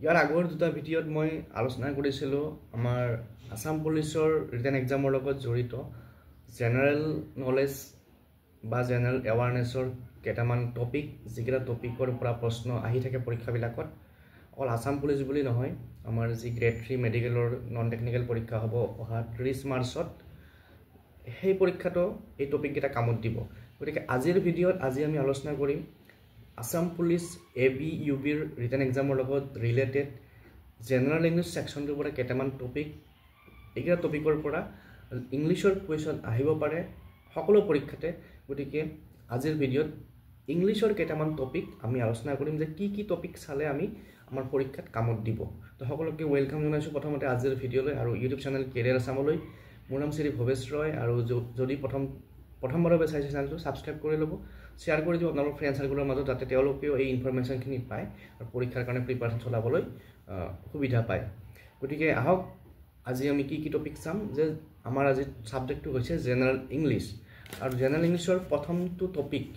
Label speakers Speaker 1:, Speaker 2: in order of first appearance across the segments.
Speaker 1: ইয়াৰ আগৰ দুটা ভিডিঅ'ত মই আলোচনা কৰিছিলোঁ আমাৰ আসাম পুলিচৰ ৰিটেন এক্সামৰ লগত জড়িত জেনাৰেল নলেজ বা জেনাৰেল এৱাৰনেছৰ কেইটামান টপিক যিকেইটা টপিকৰ পৰা প্ৰশ্ন আহি থাকে পৰীক্ষাবিলাকত অকল আসাম পুলিচ বুলি নহয় আমাৰ যি গ্ৰেড 3 মেডিকেলৰ নন টেকনিকেল পৰীক্ষা হ'ব অহা 30 মাৰ্চত সেই পৰীক্ষাটো এই টপিককেইটা কামত দিব গতিকে আজিৰ ভিডিঅ'ত আজি আমি আলোচনা কৰিম আসাম পুলিচ এবি ইউবিৰ ৰিটেন এক্সামৰ লগত ৰিলেটেড জেনাৰেল ইংলিছ সেকশনটোৰ পৰা কেইটামান টপিক এইকেইটা টপিকৰ পৰা ইংলিছৰ কুৱেশ্যন আহিব পাৰে সকলো পৰীক্ষাতে গতিকে আজিৰ ভিডিঅ'ত ইংলিছৰ কেইটামান টপিক আমি আলোচনা কৰিম যে কি টপিক চালে আমি আমাৰ পৰীক্ষাত কামত দিব তো সকলোকে ওয়েলকাম জনাইছোঁ প্ৰথমতে আজিৰ ভিডিঅ'লৈ আৰু ইউটিউব চেনেল কেৰিয়াৰ আসামলৈ মোৰ নাম শ্ৰী ভৱেশ ৰয় আৰু যদি প্ৰথমবাৰৰ বাবে চাইছে চেনেলটো সাবস্ক্ৰাইব কৰি ল'ব শ্বেয়াৰ কৰি দিব আপোনালোকৰ ফ্ৰেণ্ড সাৰ্কেলৰ মাজত যাতে তেওঁলোকেও এই ইনফৰমেশ্যনখিনি পায় আৰু পৰীক্ষাৰ কাৰণে প্ৰিপাৰেশ্যন চলাবলৈ সুবিধা পায় গতিকে আহক আজি আমি কি টপিক চাম যে আমাৰ আজি সাবজেক্টটো হৈছে জেনাৰেল ইংলিছ আৰু জেনাৰেল ইংলিছৰ প্ৰথমটো টপিক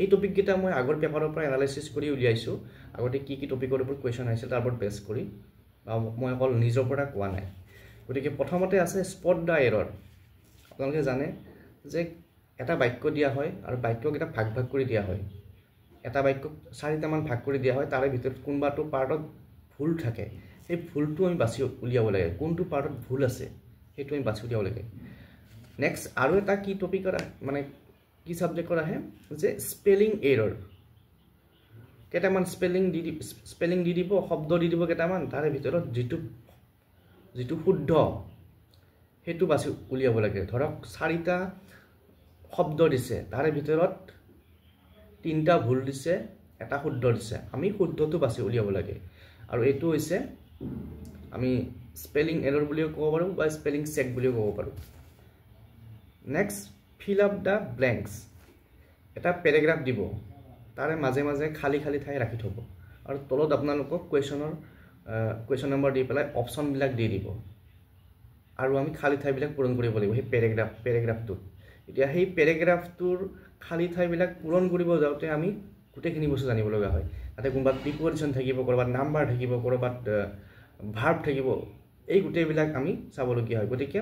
Speaker 1: এই টপিককেইটা মই আগৰ পেপাৰৰ পৰা এনালাইচিছ কৰি উলিয়াইছোঁ আগতে কি টপিকৰ ওপৰত কুৱেশ্যন আহিছে তাৰ ওপৰত বেছ কৰি মই অকল নিজৰ পৰা কোৱা নাই গতিকে প্ৰথমতে আছে স্পট দ্য এৰৰ আপোনালোকে জানে যে এটা বাক্য দিয়া হয় আৰু বাক্যকেইটা ভাগ কৰি দিয়া হয় এটা বাক্য 4টামান ভাগ কৰি দিয়া হয় তাৰে ভিতৰত কোনোবাটো পাৰ্টত ভুল থাকে সেই ভুলটো আমি বাছি উলিয়াব লাগে কোনটো পাৰ্টত ভুল আছে সেইটো আমি বাছি উলিয়াব লাগে নেক্সট আৰু এটা কি টপিকৰ মানে কি সাবজেক্টৰ আহে যে স্পেলিং এৰৰ কেইটামান স্পেলিং দি দিব শব্দ দি দিব কেইটামান তাৰে ভিতৰত যিটো শুদ্ধ সেইটো বাছি উলিয়াব লাগে ধৰক 4টা শব্দ দিছে তাৰে ভিতৰত 3টা ভুল দিছে এটা শুদ্ধ দিছে আমি শুদ্ধটো বাছি উলিয়াব লাগে আৰু এইটো হৈছে আমি স্পেলিং এৰৰ বুলিও ক'ব পাৰোঁ বা স্পেলিং চেক বুলিও ক'ব পাৰোঁ next fill up the blanks এটা পেৰাগ্ৰাফ দিব তাৰে মাজে মাজে খালি ঠাই ৰাখি থ'ব আৰু তলত আপোনালোকক কুৱেশ্যন নম্বৰ দি পেলাই অপশ্যনবিলাক দি দিব আৰু আমি খালি ঠাইবিলাক পূৰণ কৰিব লাগিব সেই পেৰাগ্ৰাফটোত এতিয়া সেই পেৰাগ্ৰাফটোৰ খালি ঠাইবিলাক পূৰণ কৰিব যাওঁতে আমি গোটেইখিনি বস্তু জানিব লগা হয় তাতে কোনোবাত প্ৰিপজিশ্যন থাকিব ক'ৰবাত নাম্বাৰ থাকিব ক'ৰবাত ভাৰ্ব থাকিব এই গোটেইবিলাক আমি চাবলগীয়া হয় গতিকে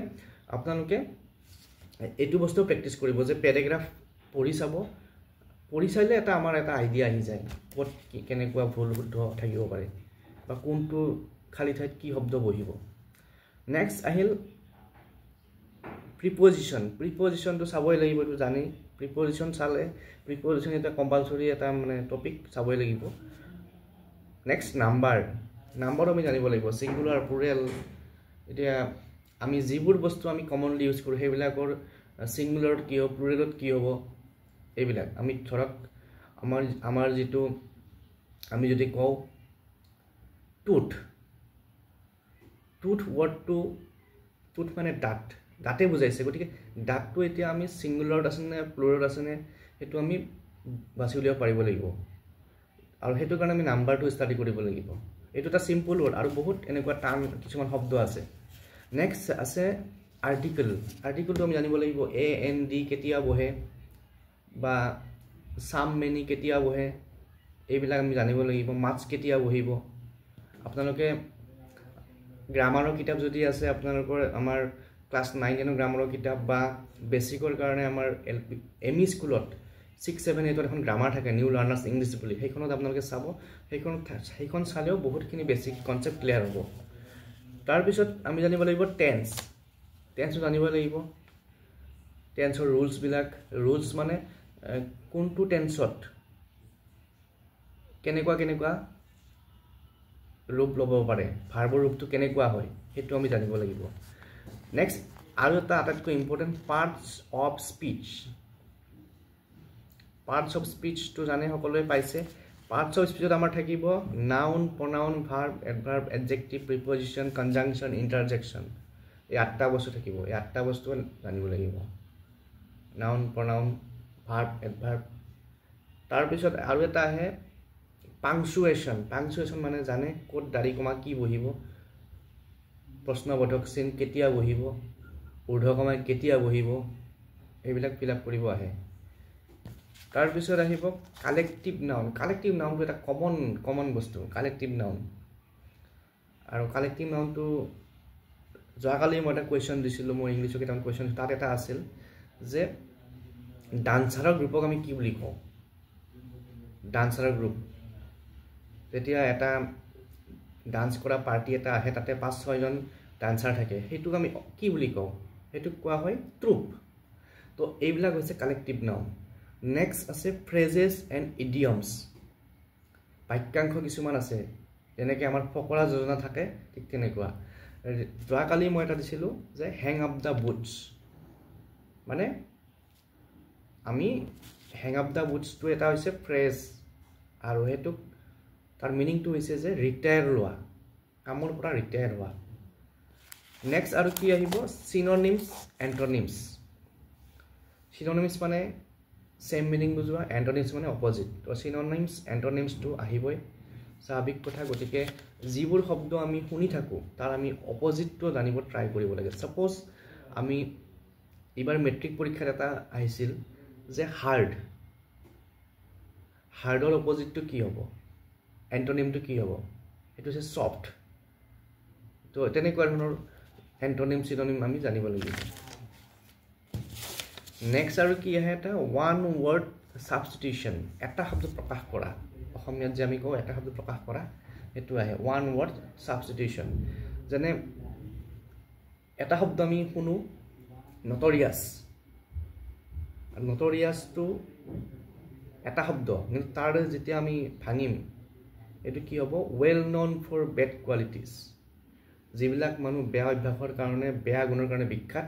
Speaker 1: আপোনালোকে এইটো বস্তু প্ৰেক্টিছ কৰিব যে পেৰাগ্ৰাফ পঢ়ি চাইলে আমাৰ এটা আইডিয়া আহি যায় ক'ত কেনেকুৱা ভুল শুদ্ধ থাকিব পাৰে বা কোনটো খালি ঠাইত কি শব্দ বহিব নেক্সট আহিল প্ৰিপজিশ্যনটো চাবই লাগিব এইটো জানি প্ৰিপজিশ্যন চালে প্ৰিপজিশ্যন এটা কম্পালচৰি এটা মানে টপিক চাবই লাগিব নেক্সট নাম্বাৰ আমি জানিব লাগিব ছিংগুলাৰ প্লুৰেল এতিয়া আমি যিবোৰ বস্তু আমি কমনলি ইউজ কৰোঁ সেইবিলাকৰ ছিংগুলাৰত কি হ'ব প্লুৰেলত কি হ'ব এইবিলাক আমি ধৰক আমাৰ যিটো আমি যদি কওঁ টুথ ৱৰ্ডটো টুথ মানে দাঁতে বুজাইছে গতিকে দাঁতটো এতিয়া আমি ছিংগুলাৰত আছেনে প্লুৰেলত আছেনে সেইটো আমি বাছি উলিয়াব পাৰিব লাগিব আৰু সেইটো কাৰণে আমি নাম্বাৰটো ষ্টাডি কৰিব লাগিব এইটো এটা চিম্পল ৱৰ্ড আৰু বহুত এনেকুৱা টান কিছুমান শব্দ আছে নেক্সট আছে আৰ্টিকলটো আমি জানিব লাগিব AND কেতিয়া বহে বা সাম মেনি কেতিয়া বহে এইবিলাক আমি জানিব লাগিব মাছ কেতিয়া বহিব আপোনালোকে গ্ৰামাৰৰ কিতাপ যদি আছে আপোনালোকৰ আমাৰ ক্লাছ 9-10 গ্ৰামাৰৰ কিতাপ বা বেছিকৰ কাৰণে আমাৰ এমই স্কুলত 6-7-8 এখন গ্ৰামাৰ থাকে নিউ লাৰ্নাৰ্ছ ইংলিছ বুলি সেইখনত আপোনালোকে চাব সেইখন চালেও বহুতখিনি বেছিক কনচেপ্ট ক্লিয়াৰ হ'ব তাৰপিছত আমি জানিব লাগিব টেন্সটো জানিব লাগিব টেন্সৰ ৰুলছ মানে কোনটো টেন্সত কেনেকুৱা ৰূপ ল'ব পাৰে ভাৰ্বৰ ৰূপটো কেনেকুৱা হয় সেইটো আমি জানিব লাগিব নেক্সট আৰু এটা আটাইতকৈ ইম্পৰ্টেণ্ট পাৰ্টছ অফ স্পীচটো জানে সকলোৱে পাইছে পাৰ্টছ অফ স্পীচত আমাৰ থাকিব নাউন প্ৰনাউন ভাৰ্ব এডভাৰ্ব এডজেক্টিভ প্ৰিপজিশ্যন কনজাংশ্যন ইণ্টাৰজেকশ্যন এই 8টা বস্তু থাকিব এই 8টা বস্তু জানিব লাগিব নাউন প্ৰনাউন ভাৰ্ব এডভাৰ্ব তাৰপিছত আৰু এটা আহে পাংচুৱেশ্যন মানে জানে ক'ত দাঢ়ি কমা কি বহিব প্ৰশ্নবোধক চিন কেতিয়া বহিব ঊৰ্ধ্বকমা কেতিয়া বহিব এইবিলাক ফিল আপ কৰিব আহে তাৰপিছত আহিব কালেক্টিভ নাউনটো এটা কমন বস্তু কালেক্টিভ নাউন আৰু কালেক্টিভ নাউনটো যোৱাকালি মই এটা কুৱেশ্যন দিছিলোঁ, মই ইংলিছত কেইটামান কুৱেশ্যন, তাত এটা আছিল যে ডান্সাৰৰ গ্ৰুপক আমি কি বুলি কওঁ? ডান্সাৰৰ গ্ৰুপ, যেতিয়া এটা ডান্স কৰা পাৰ্টি এটা আহে, তাতে 5-6জন ডান্সাৰ থাকে, সেইটোক আমি কি বুলি কওঁ? সেইটোক কোৱা হয় ট্ৰুপ। তো এইবিলাক হৈছে কালেক্টিভ নাউন। নেক্সট আছে ফ্ৰেজেছ এণ্ড ইডিয়মছ। বাক্যাংশ কিছুমান আছে, যেনেকৈ আমাৰ ফকৰা যোজনা থাকে, ঠিক তেনেকুৱা। যোৱাকালি মই এটা দিছিলোঁ যে হেং আপ দ্য বুটছ, মানে আমি হেং আপ দ্য বুটছটো এটা হৈছে ফ্ৰেজ, আৰু সেইটোক তাৰ মিনিংটো হৈছে যে ৰিটায়াৰ লোৱা, কামৰ পৰা ৰিটায়াৰ হোৱা। নেক্সট আৰু কি আহিব? চিননিমছ, এণ্টনিমছ। চিননিমছ মানে চেম মিনিং বুজোৱা, এণ্টনিমছ মানে অপজিট। তো চিননিমছ এণ্টনিমছটো আহিবই, স্বাভাৱিক কথা। গতিকে যিবোৰ শব্দ আমি শুনি থাকোঁ তাৰ আমি অপজিটটো জানিব ট্ৰাই কৰিব লাগে। ছাপ'জ আমি এইবাৰ মেট্ৰিক পৰীক্ষাত এটা আহিছিল যে হাৰ্ড, হাৰ্ডৰ অপজিটটো কি হ'ব? এণ্টনিমটো কি হ'ব? সেইটো হৈছে ছফ্ট। তো তেনেকুৱা ধৰণৰ এণ্টনিম চিননিম আমি জানিব লাগিব। নেক্সট আৰু কি আহে? এটা ওৱান ৱৰ্ড ছাবষ্টিটিউশ্যন, এটা শব্দ প্ৰকাশ কৰা। অসমীয়াত যে আমি কওঁ এটা শব্দ প্ৰকাশ কৰা, সেইটো আহে ওৱান ৱৰ্ড ছাবষ্টিটিউশ্যন। যেনে এটা শব্দ আমি শুনো নটৰিয়াছ, নটৰিয়াছটো এটা শব্দ, কিন্তু তাৰ যেতিয়া আমি ভাঙিম এইটো কি হ'ব? Well none for bad qualities. যিবিলাক মানুহ বেয়া অভ্যাসৰ কাৰণে, বেয়া গুণৰ কাৰণে বিখ্যাত,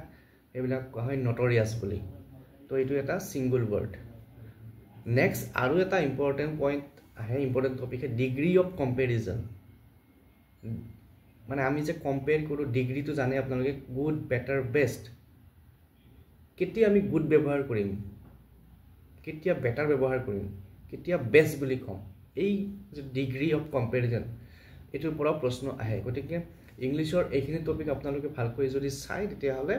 Speaker 1: সেইবিলাক কোৱা হয় নটৰিয়াছ বুলি। তো এইটো এটা ছিংগুল ৱৰ্ড। নেক্সট আৰু এটা ইম্পৰ্টেণ্ট পইণ্ট আহে, important topic, degree of comparison. মানে আমি যে কম্পেয়াৰ কৰোঁ, ডিগ্ৰীটো জানে আপোনালোকে, গুড, বেটাৰ, বেষ্ট। কেতিয়া আমি গুড ব্যৱহাৰ কৰিম, কেতিয়া বেটাৰ ব্যৱহাৰ কৰিম, কেতিয়া বেষ্ট বুলি ক'ম? এই যে ডিগ্ৰী অফ কম্পেৰিজন, এইটোৰ পৰাও প্ৰশ্ন আহে। গতিকে ইংলিছৰ এইখিনি টপিক আপোনালোকে ভালকৈ যদি চায়, তেতিয়াহ'লে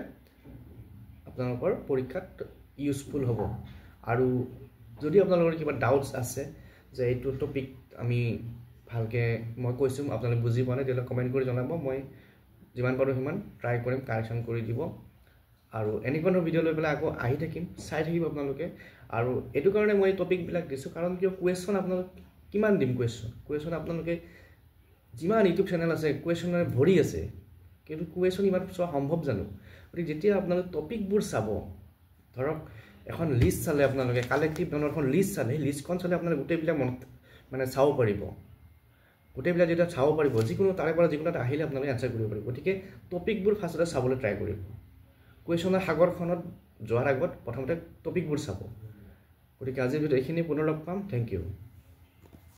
Speaker 1: আপোনালোকৰ পৰীক্ষাত ইউজফুল হ'ব। আৰু যদি আপোনালোকৰ কিবা ডাউটছ আছে যে এইটো টপিক আমি ভালকৈ মই কৈছোঁ আপোনালোকে বুজি পোৱা নাই, তেতিয়াহ'লে কমেণ্ট কৰি জনাব। মই যিমান পাৰোঁ সিমান ট্ৰাই কৰিম কাৰেকশ্যন কৰি দিব। আৰু এনেকুৱা ধৰণৰ ভিডিঅ' লৈ পেলাই আকৌ আহি থাকিম, চাই থাকিব আপোনালোকে। আৰু এইটো কাৰণে মই এই টপিকবিলাক দিছোঁ, কাৰণ কিয় কুৱেশ্যন আপোনালোক কিমান দিম? কুৱেশ্যন আপোনালোকে যিমান ইউটিউব চেনেল আছে কুৱেশ্যনেৰে ভৰি আছে, কিন্তু কুৱেশ্যন ইমান চোৱা সম্ভৱ জানো? গতিকে যেতিয়া আপোনালোকে টপিকবোৰ চাব, ধৰক এখন লিষ্ট চালে আপোনালোকে, কালেক্টিভ নাউনৰ এখন লিষ্ট চালে, সেই লিষ্টখন চালে আপোনালোকে গোটেইবিলাক মনত মানে চাব পাৰিব। গোটেইবিলাক যেতিয়া চাব পাৰিব, যিকোনো তাৰে পৰা যিকোনো এটা আহিলে আপোনালোকে এনচাৰ কৰিব পাৰিব। গতিকে টপিকবোৰ ফাৰ্ষ্টতে চাবলৈ ট্ৰাই কৰিব। কুৱেশ্যনৰ সাগৰখনত যোৱাৰ আগত প্ৰথমতে টপিকবোৰ চাব। গতিকে আজিৰ ভিডিঅ'ত এইখিনি, পুনৰ লগ পাম। Thank U.